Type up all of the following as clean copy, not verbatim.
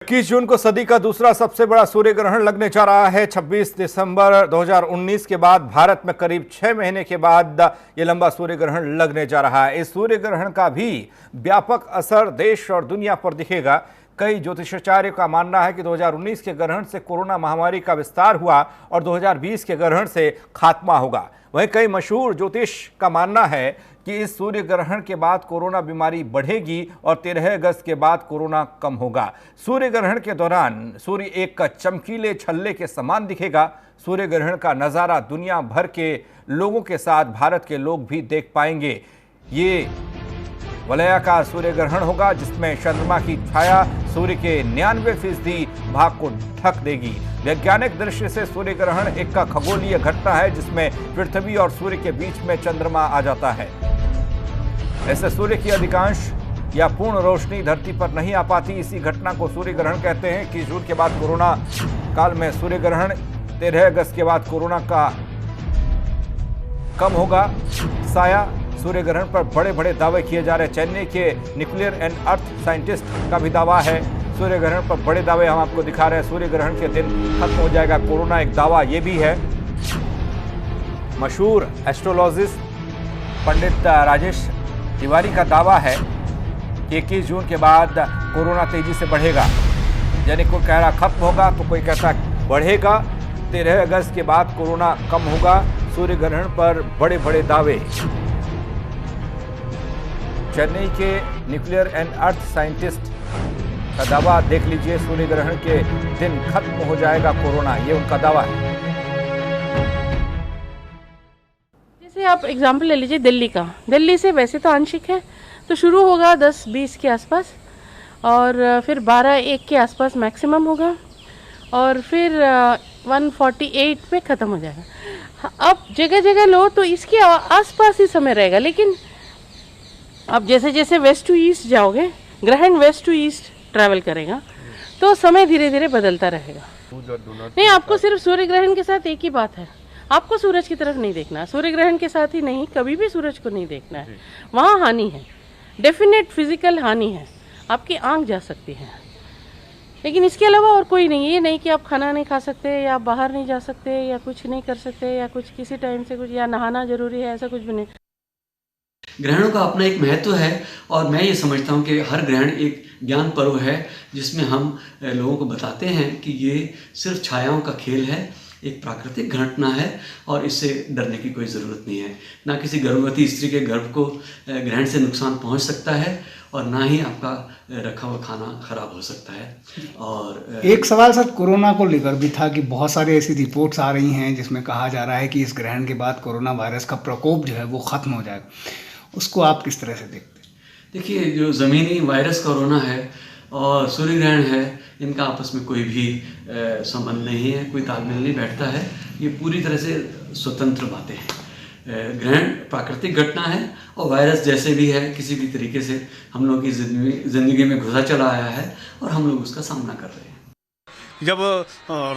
21 जून को सदी का दूसरा सबसे बड़ा सूर्य ग्रहण लगने जा रहा है। 26 दिसंबर 2019 के बाद भारत में करीब 6 महीने के बाद ये लंबा सूर्य ग्रहण लगने जा रहा है। इस सूर्य ग्रहण का भी व्यापक असर देश और दुनिया पर दिखेगा। कई ज्योतिषाचार्यों का मानना है कि 2019 के ग्रहण से कोरोना महामारी का विस्तार हुआ और 2020 के ग्रहण से खात्मा होगा। वहीं कई मशहूर ज्योतिष का मानना है कि इस सूर्य ग्रहण के बाद कोरोना बीमारी बढ़ेगी और 13 अगस्त के बाद कोरोना कम होगा। सूर्य ग्रहण के दौरान सूर्य एक चमकीले छल्ले के समान दिखेगा। सूर्य ग्रहण का नज़ारा दुनिया भर के लोगों के साथ भारत के लोग भी देख पाएंगे। ये वलयाकार सूर्य ग्रहण होगा जिसमें चंद्रमा की छाया सूर्य के 99% भाग को ढक देगी। वैज्ञानिक दृष्टि से सूर्य ग्रहण एक खगोलीय घटना है जिसमें पृथ्वी और सूर्य के बीच में चंद्रमा आ जाता है। ऐसे सूर्य की अधिकांश या पूर्ण रोशनी धरती पर नहीं आ पाती। इसी घटना को सूर्य ग्रहण कहते हैं। 21 जून के बाद कोरोना काल में सूर्य ग्रहण, 13 अगस्त के बाद कोरोना का कम होगा साया। सूर्य ग्रहण पर बड़े बड़े दावे किए जा रहे हैं। चेन्नई के न्यूक्लियर एंड अर्थ साइंटिस्ट का भी दावा है। सूर्य ग्रहण पर बड़े दावे हम आपको दिखा रहे हैं। सूर्य ग्रहण के दिन खत्म हो जाएगा कोरोना, एक दावा ये भी है। मशहूर एस्ट्रोलॉजिस्ट पंडित राजेश तिवारी का दावा है कि 21 जून के बाद कोरोना तेजी से बढ़ेगा। यानी कोई कह रहा खत्म होगा तो कोई कहता बढ़ेगा। 13 अगस्त के बाद कोरोना कम होगा। सूर्य ग्रहण पर बड़े बड़े दावे। चेन्नई के न्यूक्लियर एंड अर्थ साइंटिस्ट का दावा देख लीजिए। सूर्य ग्रहण के दिन खत्म हो जाएगा कोरोना, ये उनका दावा है। जैसे आप एग्जाम्पल ले लीजिए दिल्ली का। दिल्ली से वैसे तो आंशिक है, तो शुरू होगा 10-20 के आसपास और फिर 12-1 के आसपास मैक्सिमम होगा और फिर 148 पे ख़त्म हो जाएगा। अब जगह जगह लो तो इसके आसपास ही समय रहेगा, लेकिन अब जैसे जैसे वेस्ट टू ईस्ट जाओगे, ग्रहण वेस्ट टू ईस्ट ट्रैवल करेगा तो समय धीरे धीरे बदलता रहेगा। नहीं, आपको सिर्फ सूर्य ग्रहण के साथ एक ही बात है, आपको सूरज की तरफ नहीं देखना। सूर्य ग्रहण के साथ ही नहीं, कभी भी सूरज को नहीं देखना है। वहाँ हानि है, डेफिनेट फिजिकल हानि है, आपकी आंख जा सकती है, लेकिन इसके अलावा और कोई नहीं। ये नहीं कि आप खाना नहीं खा सकते या आप बाहर नहीं जा सकते या कुछ नहीं कर सकते या कुछ किसी टाइम से कुछ या नहाना जरूरी है, ऐसा कुछ भी नहीं। ग्रहणों का अपना एक महत्व है और मैं ये समझता हूँ कि हर ग्रहण एक ज्ञान पर्व है जिसमें हम लोगों को बताते हैं कि ये सिर्फ छायाओं का खेल है, एक प्राकृतिक घटना है और इससे डरने की कोई ज़रूरत नहीं है। ना किसी गर्भवती स्त्री के गर्भ को ग्रहण से नुकसान पहुंच सकता है और ना ही आपका रखा हुआ खाना खराब हो सकता है। और एक सवाल सर कोरोना को लेकर भी था कि बहुत सारी ऐसी रिपोर्ट्स आ रही हैं जिसमें कहा जा रहा है कि इस ग्रहण के बाद कोरोना वायरस का प्रकोप जो है वो ख़त्म हो जाएगा। उसको आप किस तरह से देखते हैं? देखिए, जो ज़मीनी वायरस कोरोना है और सूर्य ग्रहण है, इनका आपस में कोई भी संबंध नहीं है, कोई तालमेल नहीं बैठता है। ये पूरी तरह से स्वतंत्र बातें हैं। ग्रहण प्राकृतिक घटना है और वायरस जैसे भी है किसी भी तरीके से हम लोगों की ज़िंदगी में घुसा चला आया है और हम लोग उसका सामना कर रहे हैं। जब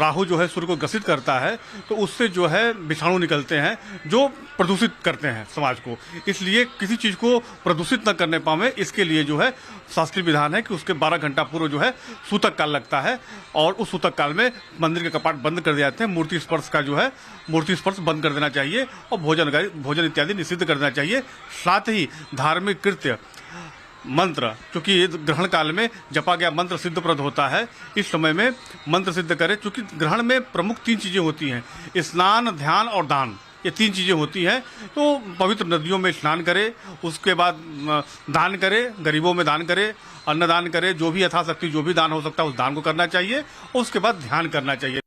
राहु जो है सूर्य को ग्रसित करता है तो उससे जो है विषाणु निकलते हैं जो प्रदूषित करते हैं समाज को। इसलिए किसी चीज़ को प्रदूषित न करने पावे, इसके लिए जो है शास्त्रीय विधान है कि उसके 12 घंटा पूर्व जो है सूतक काल लगता है और उस सूतक काल में मंदिर के कपाट बंद कर दिए जाते हैं। मूर्ति स्पर्श का जो है मूर्ति स्पर्श बंद कर देना चाहिए और भोजन इत्यादि निषिद्ध कर देना चाहिए। साथ ही धार्मिक कृत्य मंत्र, क्योंकि ग्रहण काल में जपा गया मंत्र सिद्धप्रद होता है, इस समय में मंत्र सिद्ध करें। क्योंकि ग्रहण में प्रमुख 3 चीज़ें होती हैं, स्नान, ध्यान और दान। ये 3 चीज़ें होती हैं। तो पवित्र नदियों में स्नान करें, उसके बाद दान करें, गरीबों में दान करें, अन्नदान करें, जो भी यथाशक्ति जो भी दान हो सकता है उस दान को करना चाहिए और उसके बाद ध्यान करना चाहिए।